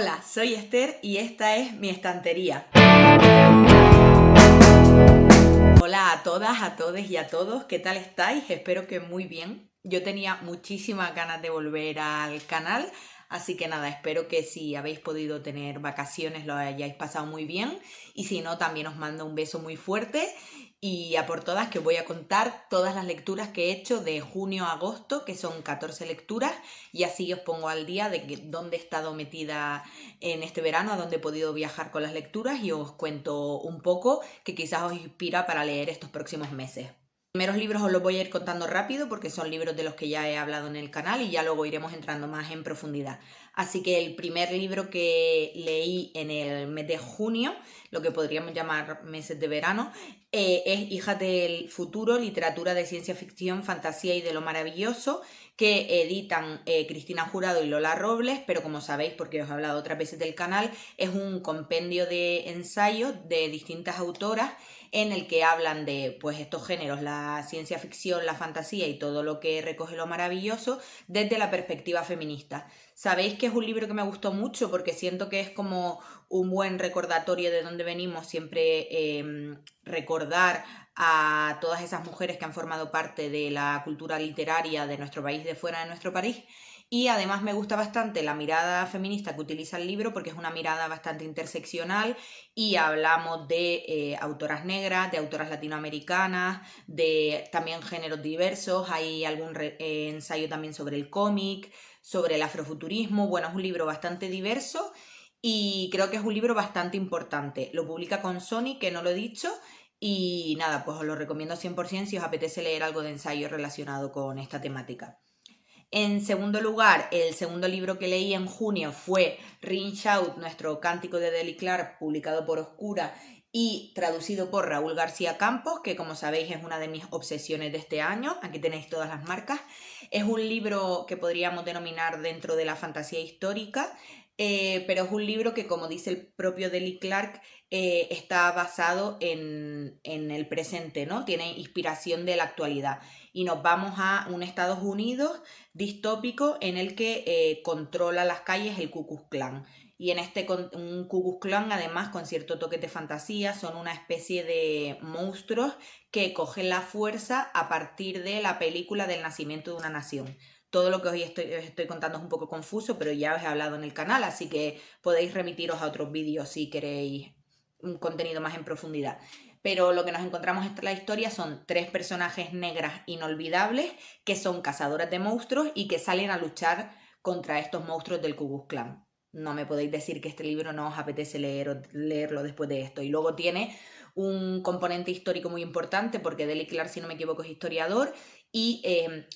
Hola, soy Esther y esta es mi estantería. Hola a todas, a todos y a todos, ¿qué tal estáis? Espero que muy bien. Yo tenía muchísimas ganas de volver al canal, así que nada, espero que si habéis podido tener vacaciones lo hayáis pasado muy bien y si no, también os mando un beso muy fuerte y a por todas que os voy a contar todas las lecturas que he hecho de junio a agosto, que son 14 lecturas, y así os pongo al día de dónde he estado metida en este verano, a dónde he podido viajar con las lecturas y os cuento un poco que quizás os inspira para leer estos próximos meses. Los primeros libros os los voy a ir contando rápido porque son libros de los que ya he hablado en el canal y ya luego iremos entrando más en profundidad. Así que el primer libro que leí en el mes de junio, lo que podríamos llamar meses de verano, es Hijas del Futuro, literatura de ciencia ficción, fantasía y de lo maravilloso, que editan Cristina Jurado y Lola Robles, pero como sabéis, porque os he hablado otras veces del canal, es un compendio de ensayos de distintas autoras en el que hablan de pues estos géneros, la ciencia ficción, la fantasía y todo lo que recoge lo maravilloso desde la perspectiva feminista. Sabéis que es un libro que me gustó mucho porque siento que es como un buen recordatorio de dónde venimos, siempre recordar a todas esas mujeres que han formado parte de la cultura literaria de nuestro país, de fuera de nuestro país. Y además me gusta bastante la mirada feminista que utiliza el libro porque es una mirada bastante interseccional y hablamos de autoras negras, de autoras latinoamericanas, de también géneros diversos, hay algún ensayo también sobre el cómic, sobre el afrofuturismo. Bueno, es un libro bastante diverso y creo que es un libro bastante importante. Lo publica con Sony, que no lo he dicho, y nada, pues os lo recomiendo 100% si os apetece leer algo de ensayo relacionado con esta temática. En segundo lugar, el segundo libro que leí en junio fue Ring Out, nuestro cántico de Deli Clark, publicado por Oscura y traducido por Raúl García Campos, que como sabéis es una de mis obsesiones de este año. Aquí tenéis todas las marcas. Es un libro que podríamos denominar dentro de la fantasía histórica, pero es un libro que, como dice el propio Deli Clark, está basado en el presente, ¿no? Tiene inspiración de la actualidad. Y nos vamos a un Estados Unidos distópico en el que controla las calles el Ku Klux Klan. Y en un Ku Klux Klan, además, con cierto toque de fantasía, son una especie de monstruos que cogen la fuerza a partir de la película del nacimiento de una nación. Todo lo que os estoy contando es un poco confuso, pero ya os he hablado en el canal, así que podéis remitiros a otros vídeos si queréis un contenido más en profundidad. Pero lo que nos encontramos en la historia son tres personajes negras inolvidables que son cazadoras de monstruos y que salen a luchar contra estos monstruos del Ku Klux Klan. No me podéis decir que este libro no os apetece leerlo después de esto. Y luego tiene un componente histórico muy importante porque Deli Clark, si no me equivoco, es historiador y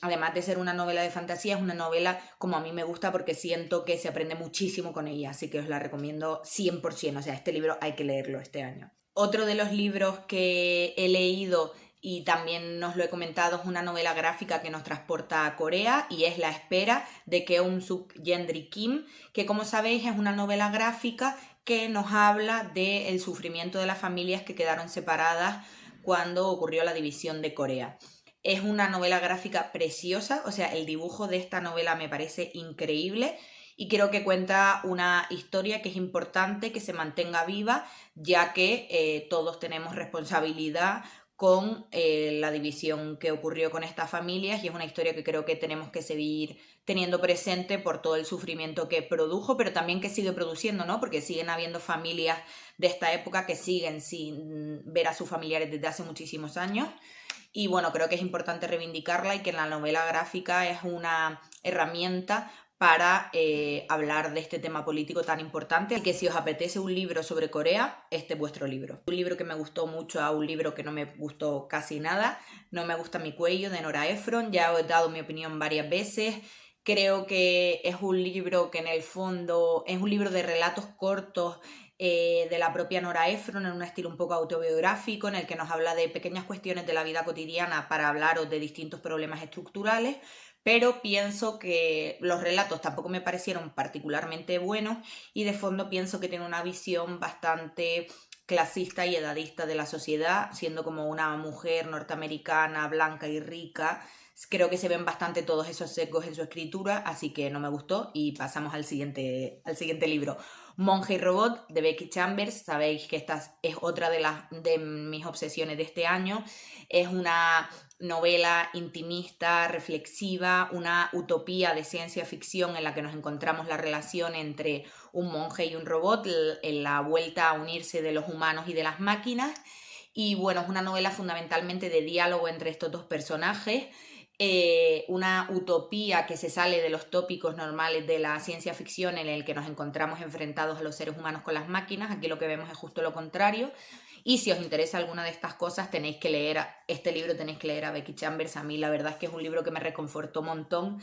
además de ser una novela de fantasía, es una novela como a mí me gusta porque siento que se aprende muchísimo con ella, así que os la recomiendo 100%. O sea, este libro hay que leerlo este año. Otro de los libros que he leído y también nos lo he comentado es una novela gráfica que nos transporta a Corea y es La espera de Keum-suk Gendry Kim, que como sabéis es una novela gráfica que nos habla del sufrimiento de las familias que quedaron separadas cuando ocurrió la división de Corea. Es una novela gráfica preciosa, o sea, el dibujo de esta novela me parece increíble y creo que cuenta una historia que es importante que se mantenga viva, ya que todos tenemos responsabilidad con la división que ocurrió con estas familias y es una historia que creo que tenemos que seguir teniendo presente por todo el sufrimiento que produjo, pero también que sigue produciendo, ¿no? Porque siguen habiendo familias de esta época que siguen sin ver a sus familiares desde hace muchísimos años. Y bueno, creo que es importante reivindicarla y que la novela gráfica es una herramienta para hablar de este tema político tan importante. Así que si os apetece un libro sobre Corea, este es vuestro libro. Un libro que me gustó mucho a un libro que no me gustó casi nada. No me gusta mi cuello, de Nora Ephron. Ya os he dado mi opinión varias veces. Creo que es un libro que en el fondo es un libro de relatos cortos de la propia Nora Ephron en un estilo un poco autobiográfico en el que nos habla de pequeñas cuestiones de la vida cotidiana para hablaros de distintos problemas estructurales, pero pienso que los relatos tampoco me parecieron particularmente buenos y de fondo pienso que tiene una visión bastante clasista y edadista de la sociedad, siendo como una mujer norteamericana, blanca y rica, Creo que se ven bastante todos esos sesgos en su escritura, así que no me gustó y pasamos al siguiente libro. Monje y Robot, de Becky Chambers. Sabéis que esta es otra de mis obsesiones de este año. Es una novela intimista, reflexiva, una utopía de ciencia ficción en la que nos encontramos la relación entre un monje y un robot, en la vuelta a unirse de los humanos y de las máquinas. Y bueno, es una novela fundamentalmente de diálogo entre estos dos personajes, una utopía que se sale de los tópicos normales de la ciencia ficción en el que nos encontramos enfrentados a los seres humanos con las máquinas. Aquí lo que vemos es justo lo contrario. Y si os interesa alguna de estas cosas, tenéis que leer este libro, tenéis que leer a Becky Chambers. A mí la verdad es que es un libro que me reconfortó un montón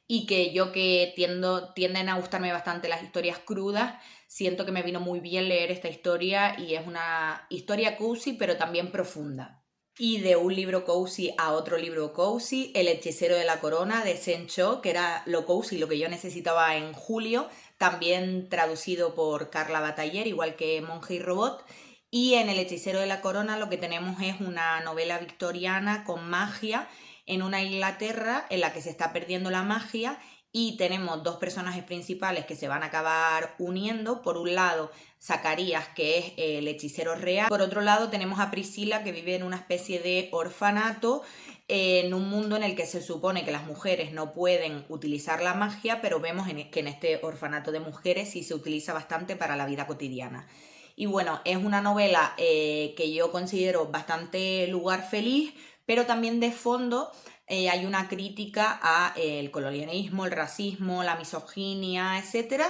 y que yo que tienden a gustarme bastante las historias crudas, siento que me vino muy bien leer esta historia y es una historia cozy pero también profunda. Y de un libro cozy a otro libro cozy, El hechicero de la corona de Sen Cho, que era lo cozy, lo que yo necesitaba en julio, también traducido por Carla Bataller, igual que Monje y Robot. Y en El hechicero de la corona lo que tenemos es una novela victoriana con magia en una Inglaterra en la que se está perdiendo la magia y tenemos dos personajes principales que se van a acabar uniendo. Por un lado, Zacarías, que es el hechicero real. Por otro lado, tenemos a Priscila, que vive en una especie de orfanato, en un mundo en el que se supone que las mujeres no pueden utilizar la magia, pero vemos que en este orfanato de mujeres sí se utiliza bastante para la vida cotidiana. Y bueno, es una novela que yo considero bastante lugar feliz, pero también de fondo hay una crítica a el colonialismo, el racismo, la misoginia, etcétera.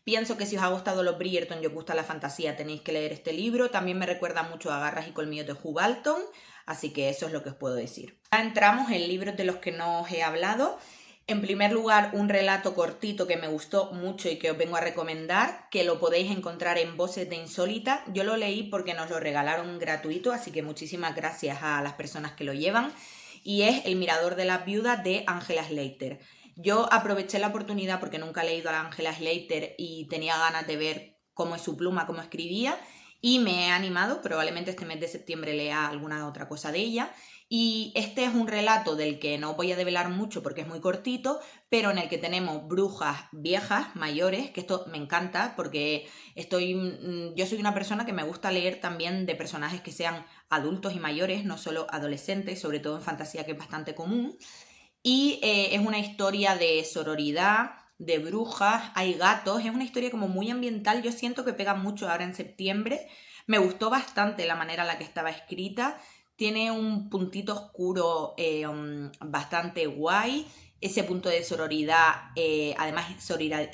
Pienso que si os ha gustado los Bridgerton y os gusta la fantasía tenéis que leer este libro. También me recuerda mucho a Garras y Colmillos de Hugh Balton, así que eso es lo que os puedo decir. Ya entramos en libros de los que no os he hablado. En primer lugar, un relato cortito que me gustó mucho y que os vengo a recomendar, que lo podéis encontrar en Voces de Insólita. Yo lo leí porque nos lo regalaron gratuito, así que muchísimas gracias a las personas que lo llevan. Y es El mirador de las viudas de Angela Slater. Yo aproveché la oportunidad porque nunca he leído a Angela Slater y tenía ganas de ver cómo es su pluma, cómo escribía, y me he animado. Probablemente este mes de septiembre lea alguna otra cosa de ella. Y este es un relato del que no voy a develar mucho porque es muy cortito, pero en el que tenemos brujas viejas, mayores, que esto me encanta porque yo soy una persona que me gusta leer también de personajes que sean adultos y mayores, no solo adolescentes, sobre todo en fantasía, que es bastante común. Y es una historia de sororidad, de brujas, hay gatos, es una historia como muy ambiental. Yo siento que pega mucho ahora en septiembre. Me gustó bastante la manera en la que estaba escrita. Tiene un puntito oscuro bastante guay. Ese punto de sororidad, además sororidad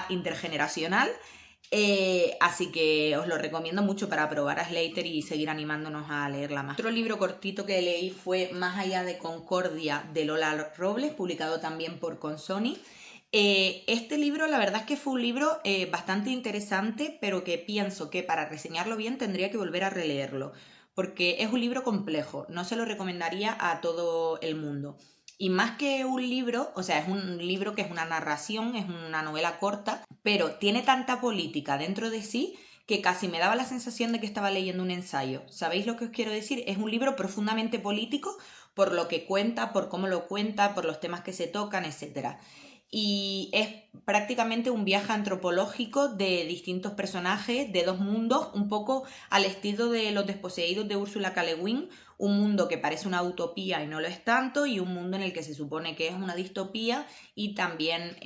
intergeneracional. Así que os lo recomiendo mucho para probar a Slater y seguir animándonos a leerla más. Otro libro cortito que leí fue Más allá de Concordia, de Lola Robles, publicado también por Consoni. Este libro la verdad es que fue un libro bastante interesante, pero que pienso que para reseñarlo bien tendría que volver a releerlo, porque es un libro complejo, no se lo recomendaría a todo el mundo. Y más que un libro, o sea, es un libro que es una narración, es una novela corta, pero tiene tanta política dentro de sí que casi me daba la sensación de que estaba leyendo un ensayo. ¿Sabéis lo que os quiero decir? Es un libro profundamente político por lo que cuenta, por cómo lo cuenta, por los temas que se tocan, etc. Y es prácticamente un viaje antropológico de distintos personajes de dos mundos, un poco al estilo de Los desposeídos de Úrsula K. Le Guin, un mundo que parece una utopía y no lo es tanto, y un mundo en el que se supone que es una distopía y también,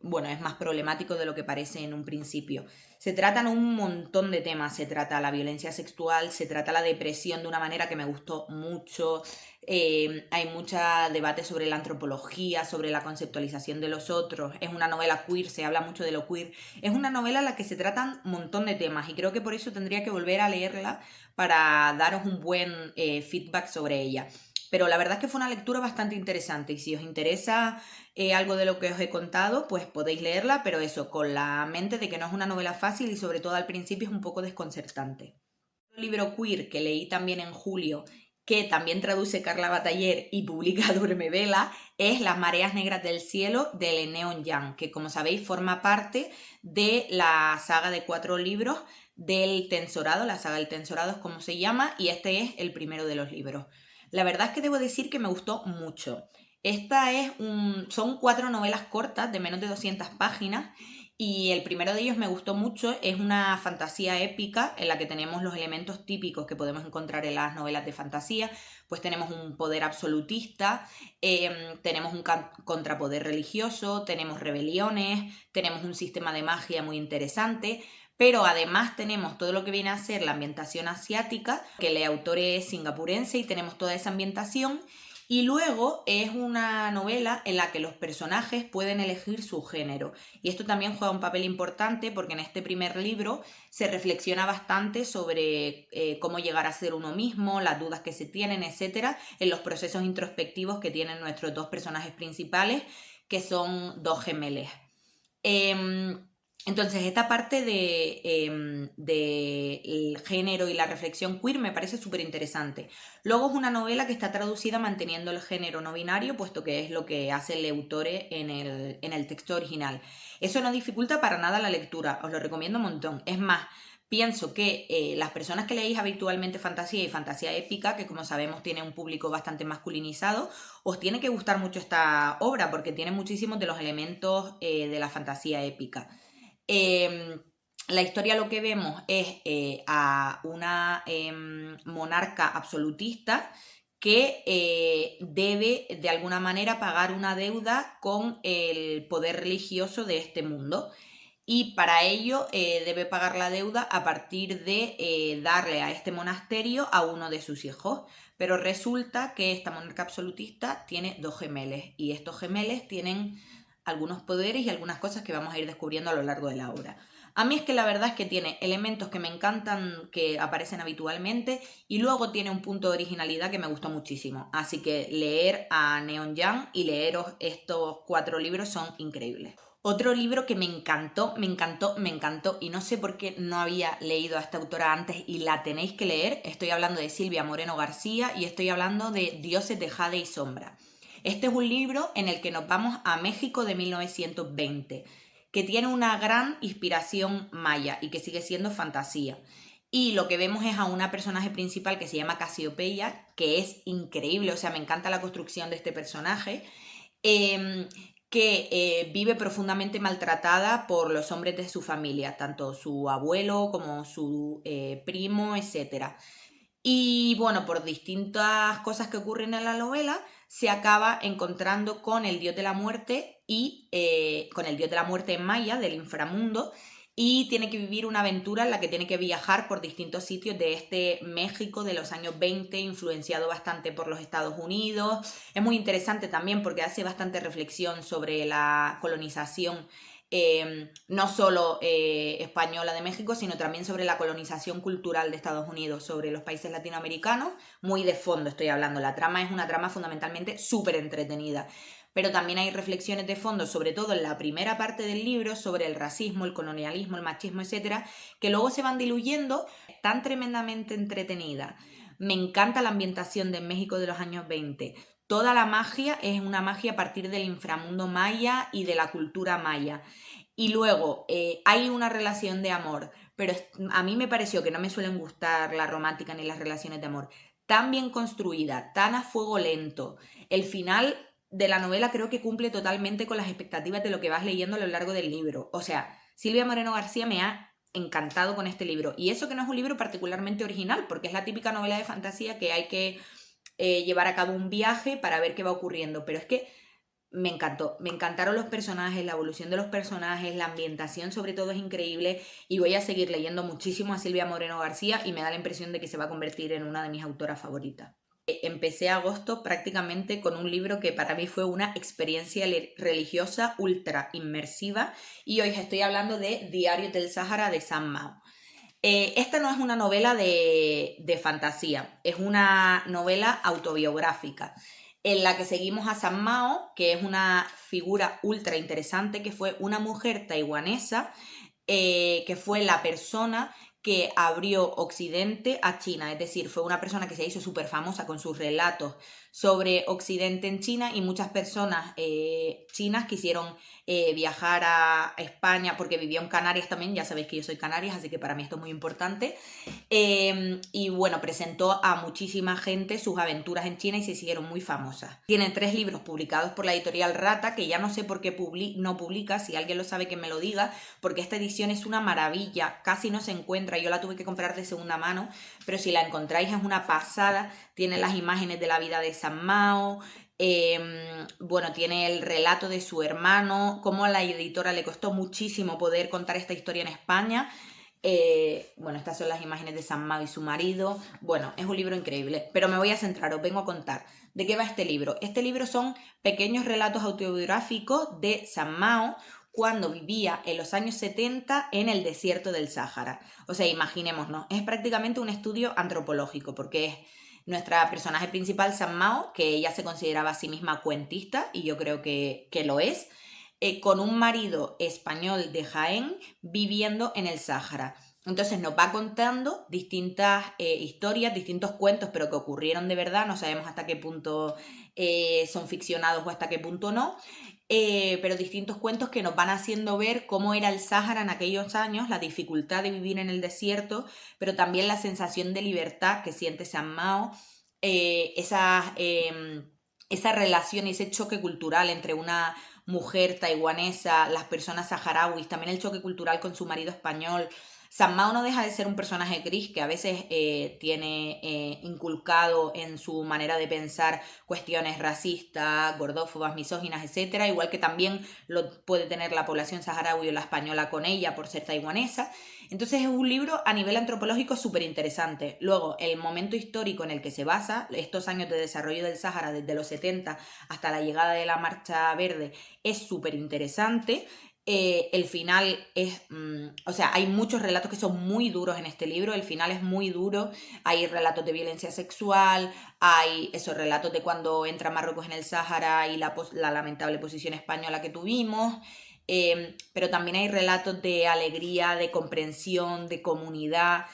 bueno, es más problemático de lo que parece en un principio. Se tratan un montón de temas, se trata la violencia sexual, se trata la depresión de una manera que me gustó mucho. Hay mucho debate sobre la antropología, sobre la conceptualización de los otros. Es una novela queer, se habla mucho de lo queer. Es una novela en la que se tratan un montón de temas y creo que por eso tendría que volver a leerla para daros un buen feedback sobre ella. Pero la verdad es que fue una lectura bastante interesante y si os interesa algo de lo que os he contado, pues podéis leerla, pero eso, con la mente de que no es una novela fácil y sobre todo al principio es un poco desconcertante. Un libro queer que leí también en julio, que también traduce Carla Bataller y publica Duerme Vela, es Las mareas negras del cielo de Leneon Yang, que como sabéis forma parte de la saga de 4 libros del Tensorado. La saga del Tensorado es como se llama y este es el primero de los libros. La verdad es que debo decir que me gustó mucho. Son 4 novelas cortas de menos de 200 páginas y el primero de ellos me gustó mucho. Es una fantasía épica en la que tenemos los elementos típicos que podemos encontrar en las novelas de fantasía. Pues tenemos un poder absolutista, tenemos un contrapoder religioso, tenemos rebeliones, tenemos un sistema de magia muy interesante. Pero además tenemos todo lo que viene a ser la ambientación asiática, que el autor es singapurense y tenemos toda esa ambientación. Y luego es una novela en la que los personajes pueden elegir su género. Y esto también juega un papel importante porque en este primer libro se reflexiona bastante sobre cómo llegar a ser uno mismo, las dudas que se tienen, etcétera, en los procesos introspectivos que tienen nuestros dos personajes principales, que son dos gemelos. Entonces, esta parte del género y la reflexión queer me parece súper interesante. Luego es una novela que está traducida manteniendo el género no binario, puesto que es lo que hace el autor en el texto original. Eso no dificulta para nada la lectura, os lo recomiendo un montón. Es más, pienso que las personas que leéis habitualmente fantasía y fantasía épica, que como sabemos tiene un público bastante masculinizado, os tiene que gustar mucho esta obra porque tiene muchísimos de los elementos de la fantasía épica. La historia lo que vemos es a una monarca absolutista que debe de alguna manera pagar una deuda con el poder religioso de este mundo. Y para ello debe pagar la deuda a partir de darle a este monasterio a uno de sus hijos. Pero resulta que esta monarca absolutista tiene dos gemelos y estos gemelos tienen algunos poderes y algunas cosas que vamos a ir descubriendo a lo largo de la obra. A mí es que la verdad es que tiene elementos que me encantan, que aparecen habitualmente, y luego tiene un punto de originalidad que me gustó muchísimo. Así que leer a Neon Yang y leeros estos 4 libros son increíbles. Otro libro que me encantó, y no sé por qué no había leído a esta autora antes y la tenéis que leer, estoy hablando de Silvia Moreno García y estoy hablando de Dioses de Jade y Sombra. Este es un libro en el que nos vamos a México de 1920, que tiene una gran inspiración maya y que sigue siendo fantasía. Y lo que vemos es a una personaje principal que se llama Casiopeia, que es increíble, o sea, me encanta la construcción de este personaje, que vive profundamente maltratada por los hombres de su familia, tanto su abuelo como su primo, etc. Y bueno, por distintas cosas que ocurren en la novela, se acaba encontrando con el dios de la muerte y con el dios de la muerte en maya, del inframundo, y tiene que vivir una aventura en la que tiene que viajar por distintos sitios de este México de los años 20, influenciado bastante por los Estados Unidos. Es muy interesante también porque hace bastante reflexión sobre la colonización no solo española de México, sino también sobre la colonización cultural de Estados Unidos, sobre los países latinoamericanos, muy de fondo estoy hablando. La trama es una trama fundamentalmente súper entretenida, pero también hay reflexiones de fondo, sobre todo en la primera parte del libro, sobre el racismo, el colonialismo, el machismo, etcétera, que luego se van diluyendo, tan tremendamente entretenida. Me encanta la ambientación de México de los años 20. Toda la magia es una magia a partir del inframundo maya y de la cultura maya. Y luego hay una relación de amor, pero a mí me pareció que no me suelen gustar la romántica ni las relaciones de amor. Tan bien construida, tan a fuego lento. El final de la novela creo que cumple totalmente con las expectativas de lo que vas leyendo a lo largo del libro. O sea, Silvia Moreno García me ha encantado con este libro. Y eso que no es un libro particularmente original, porque es la típica novela de fantasía que hay que llevar a cabo un viaje para ver qué va ocurriendo. Pero es que me encantó, me encantaron los personajes, la evolución de los personajes, la ambientación sobre todo es increíble y voy a seguir leyendo muchísimo a Silvia Moreno García y me da la impresión de que se va a convertir en una de mis autoras favoritas. Empecé agosto prácticamente con un libro que para mí fue una experiencia religiosa ultra inmersiva y hoy estoy hablando de Diarios del Sáhara de Sam Mao. Esta no es una novela de fantasía, es una novela autobiográfica en la que seguimos a Sam Mao, que es una figura ultra interesante, que fue una mujer taiwanesa, que fue la persona que abrió Occidente a China, es decir, fue una persona que se hizo súper famosa con sus relatos sobre Occidente en China y muchas personas chinas quisieron viajar a España porque vivió en Canarias también, ya sabéis que yo soy Canarias, así que para mí esto es muy importante. Y bueno, presentó a muchísima gente sus aventuras en China y se hicieron muy famosas. Tiene 3 libros publicados por la editorial Rata, que ya no sé por qué no publica, si alguien lo sabe que me lo diga, porque esta edición es una maravilla, casi no se encuentra, yo la tuve que comprar de segunda mano, pero si la encontráis es una pasada. Tiene las imágenes de la vida de San Mao, bueno, tiene el relato de su hermano, cómo a la editora le costó muchísimo poder contar esta historia en España. Bueno, estas son las imágenes de San Mao y su marido. Bueno, es un libro increíble, pero me voy a centrar, os vengo a contar de qué va este libro. Este libro son pequeños relatos autobiográficos de San Mao cuando vivía en los años 70 en el desierto del Sáhara. O sea, imaginémonos, es prácticamente un estudio antropológico, porque es nuestra personaje principal, San Mao, que ella se consideraba a sí misma cuentista, y yo creo que lo es, con un marido español de Jaén viviendo en el Sáhara. Entonces nos va contando distintas historias, distintos cuentos, pero que ocurrieron de verdad, no sabemos hasta qué punto son ficcionados o hasta qué punto no, pero distintos cuentos que nos van haciendo ver cómo era el Sáhara en aquellos años, la dificultad de vivir en el desierto, pero también la sensación de libertad que siente San Mao, esa relación, ese choque cultural entre una mujer taiwanesa, las personas saharauis, también el choque cultural con su marido español. San Mao no deja de ser un personaje gris que a veces tiene inculcado en su manera de pensar cuestiones racistas, gordófobas, misóginas, etcétera, igual que también lo puede tener la población saharaui o la española con ella por ser taiwanesa. Entonces es un libro a nivel antropológico súper interesante. Luego, el momento histórico en el que se basa, estos años de desarrollo del Sáhara desde los 70 hasta la llegada de la Marcha Verde, es súper interesante. El final es, o sea, hay muchos relatos que son muy duros en este libro, el final es muy duro, hay relatos de violencia sexual, hay esos relatos de cuando entra Marruecos en el Sáhara y la lamentable posición española que tuvimos, pero también hay relatos de alegría, de comprensión, de comunidad.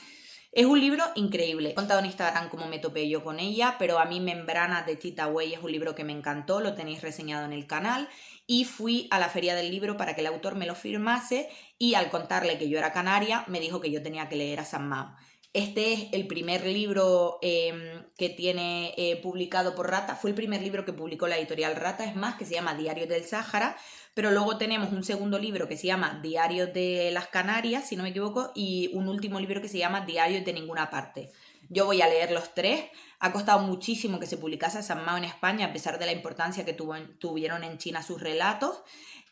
Es un libro increíble. He contado en Instagram cómo me topé yo con ella, pero a mí Membrana de Tita Wey es un libro que me encantó, lo tenéis reseñado en el canal, y fui a la feria del libro para que el autor me lo firmase y al contarle que yo era canaria me dijo que yo tenía que leer a San Mao. Este es el primer libro que tiene publicado por Rata, fue el primer libro que publicó la editorial Rata, es más, que se llama Diarios del Sáhara, pero luego tenemos un segundo libro que se llama Diarios de las Canarias, si no me equivoco, y un último libro que se llama Diarios de Ninguna Parte. Yo voy a leer los 3. Ha costado muchísimo que se publicase San Mao en España, a pesar de la importancia que tuvieron en China sus relatos.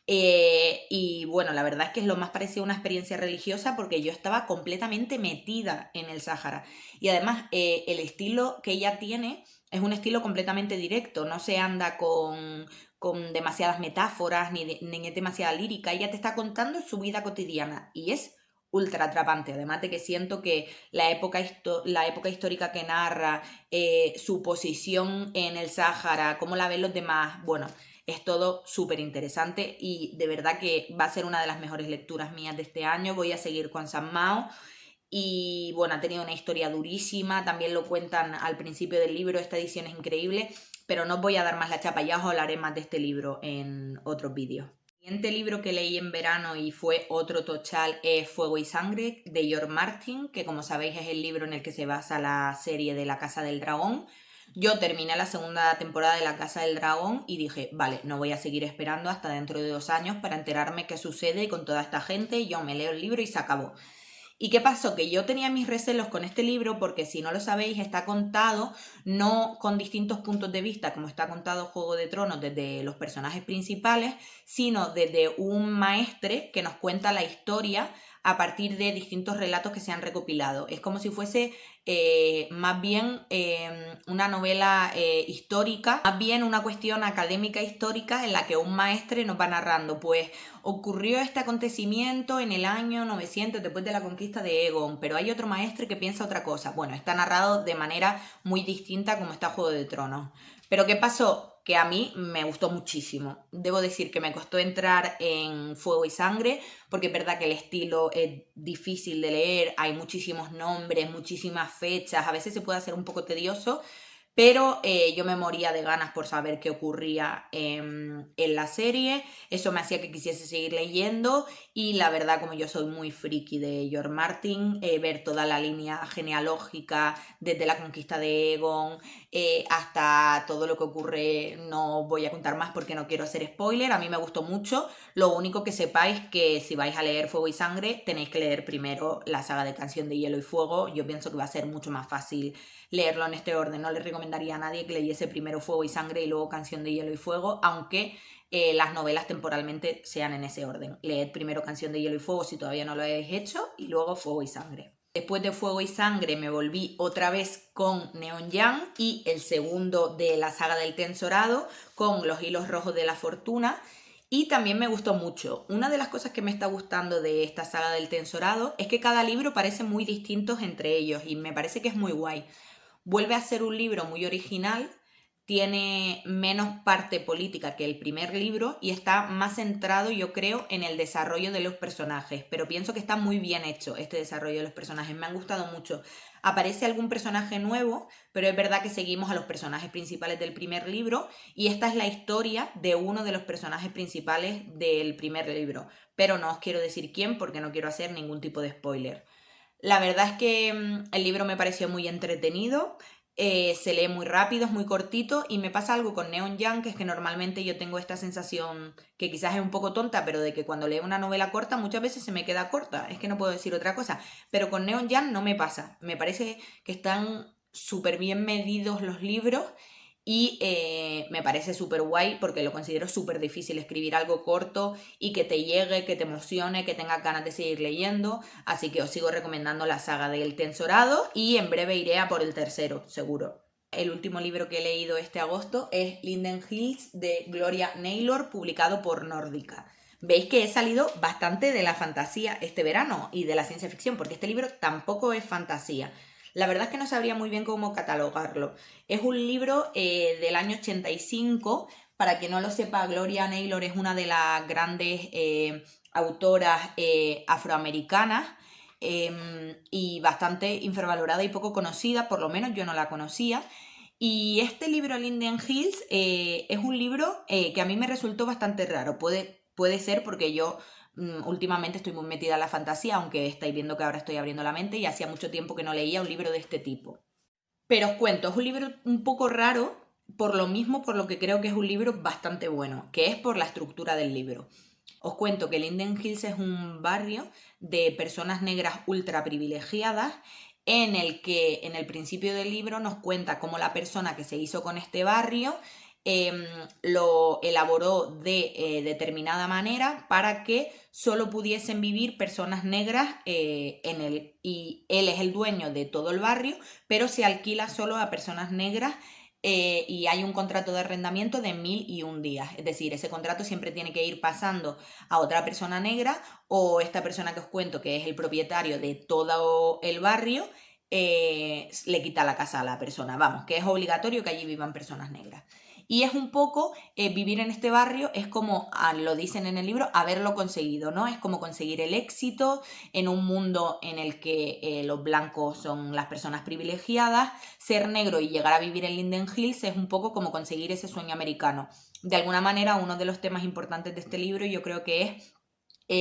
Y bueno, la verdad es que es lo más parecido a una experiencia religiosa porque yo estaba completamente metida en el Sáhara. Y además, el estilo que ella tiene es un estilo completamente directo, no se anda con demasiadas metáforas ni es demasiada lírica. Ella te está contando su vida cotidiana y es ultra atrapante, además de que siento que la época histórica que narra, su posición en el Sáhara, cómo la ven los demás, bueno, es todo súper interesante y de verdad que va a ser una de las mejores lecturas mías de este año. Voy a seguir con San Mao y bueno, ha tenido una historia durísima, también lo cuentan al principio del libro, esta edición es increíble, pero no os voy a dar más la chapa, ya os hablaré más de este libro en otros vídeos. El siguiente libro que leí en verano y fue otro tochal es Fuego y Sangre de George Martin, que como sabéis es el libro en el que se basa la serie de La Casa del Dragón. Yo terminé la segunda temporada de La Casa del Dragón y dije, vale, no voy a seguir esperando hasta dentro de 2 años para enterarme qué sucede con toda esta gente, yo me leo el libro y se acabó. ¿Y qué pasó? Que yo tenía mis recelos con este libro porque si no lo sabéis está contado no con distintos puntos de vista como está contado Juego de Tronos desde los personajes principales, sino desde un maestre que nos cuenta la historia a partir de distintos relatos que se han recopilado. Es como si fuese más bien una novela histórica, más bien una cuestión académica histórica en la que un maestre nos va narrando, pues ocurrió este acontecimiento en el año 900 después de la conquista de Egon, pero hay otro maestre que piensa otra cosa. Bueno, está narrado de manera muy distinta como está Juego de Tronos. Pero ¿qué pasó? Que a mí me gustó muchísimo. Debo decir que me costó entrar en Fuego y Sangre, porque es verdad que el estilo es difícil de leer, hay muchísimos nombres, muchísimas fechas, a veces se puede hacer un poco tedioso, pero yo me moría de ganas por saber qué ocurría en la serie. Eso me hacía que quisiese seguir leyendo y la verdad, como yo soy muy friki de George Martin, ver toda la línea genealógica desde la conquista de Aegon hasta todo lo que ocurre, no voy a contar más porque no quiero hacer spoiler, a mí me gustó mucho. Lo único que sepáis que si vais a leer Fuego y Sangre tenéis que leer primero la saga de Canción de Hielo y Fuego. Yo pienso que va a ser mucho más fácil leerlo en este orden. No le recomendaría a nadie que leyese primero Fuego y Sangre y luego Canción de Hielo y Fuego, aunque las novelas temporalmente sean en ese orden. Leed primero Canción de Hielo y Fuego si todavía no lo habéis hecho y luego Fuego y Sangre. Después de Fuego y Sangre me volví otra vez con Neon Young y el segundo de la saga del Tensorado con Los hilos rojos de la fortuna. Y también me gustó mucho. Una de las cosas que me está gustando de esta saga del Tensorado es que cada libro parece muy distintos entre ellos y me parece que es muy guay. Vuelve a ser un libro muy original, tiene menos parte política que el primer libro y está más centrado, yo creo, en el desarrollo de los personajes. Pero pienso que está muy bien hecho este desarrollo de los personajes, me han gustado mucho. Aparece algún personaje nuevo, pero es verdad que seguimos a los personajes principales del primer libro y esta es la historia de uno de los personajes principales del primer libro. Pero no os quiero decir quién porque no quiero hacer ningún tipo de spoiler. La verdad es que el libro me pareció muy entretenido, se lee muy rápido, es muy cortito y me pasa algo con Neon Young, que es que normalmente yo tengo esta sensación que quizás es un poco tonta, pero de que cuando leo una novela corta muchas veces se me queda corta, es que no puedo decir otra cosa, pero con Neon Young no me pasa, me parece que están súper bien medidos los libros y me parece súper guay porque lo considero súper difícil escribir algo corto y que te llegue, que te emocione, que tengas ganas de seguir leyendo. Así que os sigo recomendando la saga del Tensorado y en breve iré a por el tercero, seguro. El último libro que he leído este agosto es Linden Hills de Gloria Naylor, publicado por Nórdica. Veis que he salido bastante de la fantasía este verano y de la ciencia ficción, porque este libro tampoco es fantasía. La verdad es que no sabría muy bien cómo catalogarlo. Es un libro del año 85. Para quien no lo sepa, Gloria Naylor es una de las grandes autoras afroamericanas y bastante infravalorada y poco conocida, por lo menos yo no la conocía. Y este libro, Linden Hills, es un libro que a mí me resultó bastante raro. Puede ser porque yo últimamente estoy muy metida en la fantasía, aunque estáis viendo que ahora estoy abriendo la mente y hacía mucho tiempo que no leía un libro de este tipo. Pero os cuento, es un libro un poco raro, por lo mismo, por lo que creo que es un libro bastante bueno, que es por la estructura del libro. Os cuento que Linden Hills es un barrio de personas negras ultra privilegiadas en el que en el principio del libro nos cuenta cómo la persona que se hizo con este barrio lo elaboró de determinada manera para que solo pudiesen vivir personas negras en él. Y él es el dueño de todo el barrio, pero se alquila solo a personas negras y hay un contrato de arrendamiento de 1001 días. Es decir, ese contrato siempre tiene que ir pasando a otra persona negra o esta persona que os cuento, que es el propietario de todo el barrio, le quita la casa a la persona. Vamos, que es obligatorio que allí vivan personas negras. Y es un poco, vivir en este barrio es como, lo dicen en el libro, haberlo conseguido, ¿no? Es como conseguir el éxito en un mundo en el que los blancos son las personas privilegiadas. Ser negro y llegar a vivir en Linden Hills es un poco como conseguir ese sueño americano. De alguna manera, uno de los temas importantes de este libro yo creo que es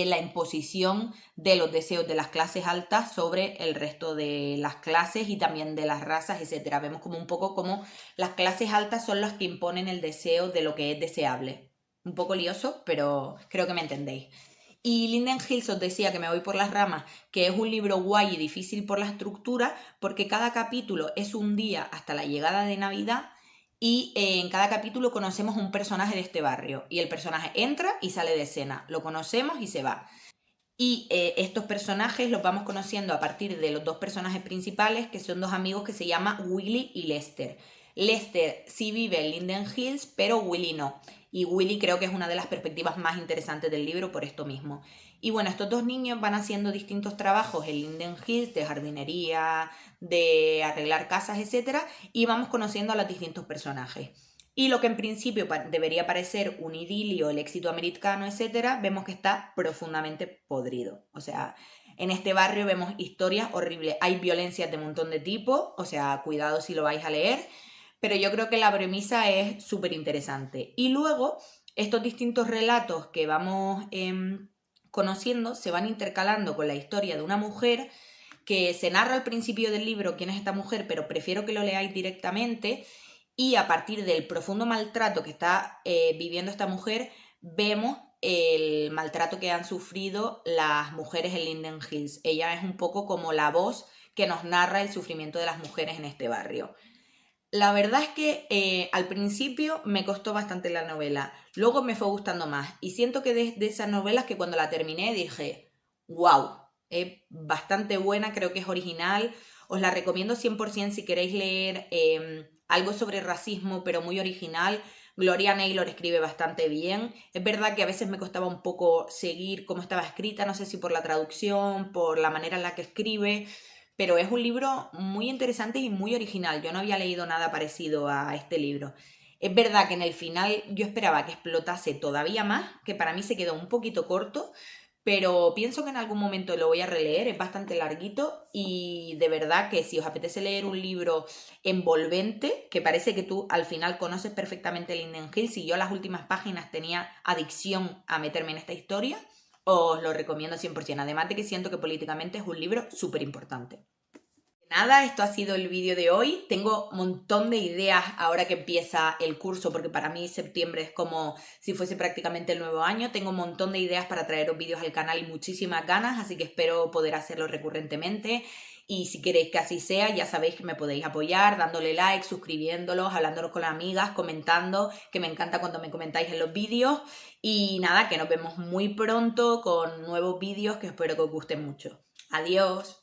la imposición de los deseos de las clases altas sobre el resto de las clases y también de las razas, etcétera. Vemos como un poco como las clases altas son las que imponen el deseo de lo que es deseable. Un poco lioso, pero creo que me entendéis. Y Linden Hills os decía que me voy por las ramas, que es un libro guay y difícil por la estructura, porque cada capítulo es un día hasta la llegada de Navidad y en cada capítulo conocemos un personaje de este barrio y el personaje entra y sale de escena, lo conocemos y se va. Y estos personajes los vamos conociendo a partir de los dos personajes principales, que son dos amigos que se llaman Willy y Lester. Lester sí vive en Linden Hills, pero Willy no. Y Willy creo que es una de las perspectivas más interesantes del libro por esto mismo. Y bueno, estos dos niños van haciendo distintos trabajos en Linden Hills, de jardinería, de arreglar casas, etcétera, y vamos conociendo a los distintos personajes. Y lo que en principio debería parecer un idilio, el éxito americano, etcétera, vemos que está profundamente podrido. O sea, en este barrio vemos historias horribles. Hay violencias de un montón de tipos, o sea, cuidado si lo vais a leer, pero yo creo que la premisa es súper interesante. Y luego, estos distintos relatos que vamos conociendo se van intercalando con la historia de una mujer que se narra al principio del libro quién es esta mujer, pero prefiero que lo leáis directamente. Y a partir del profundo maltrato que está viviendo esta mujer, vemos el maltrato que han sufrido las mujeres en Linden Hills. Ella es un poco como la voz que nos narra el sufrimiento de las mujeres en este barrio. La verdad es que al principio me costó bastante la novela, luego me fue gustando más y siento que de esas novelas que cuando la terminé dije, wow, es bastante buena, creo que es original, os la recomiendo 100% si queréis leer algo sobre racismo pero muy original. Gloria Naylor escribe bastante bien, es verdad que a veces me costaba un poco seguir cómo estaba escrita, no sé si por la traducción, por la manera en la que escribe, pero es un libro muy interesante y muy original. Yo no había leído nada parecido a este libro. Es verdad que en el final yo esperaba que explotase todavía más, que para mí se quedó un poquito corto, pero pienso que en algún momento lo voy a releer, es bastante larguito y de verdad que si os apetece leer un libro envolvente, que parece que tú al final conoces perfectamente Linden Hills y yo las últimas páginas tenía adicción a meterme en esta historia, os lo recomiendo 100%. Además de que siento que políticamente es un libro súper importante. Nada, esto ha sido el vídeo de hoy. Tengo un montón de ideas ahora que empieza el curso, porque para mí septiembre es como si fuese prácticamente el nuevo año. Tengo un montón de ideas para traeros vídeos al canal y muchísimas ganas, así que espero poder hacerlo recurrentemente. Y si queréis que así sea, ya sabéis que me podéis apoyar dándole like, suscribiéndolos, hablándolos con amigas, comentando, que me encanta cuando me comentáis en los vídeos. Y nada, que nos vemos muy pronto con nuevos vídeos que espero que os gusten mucho. Adiós.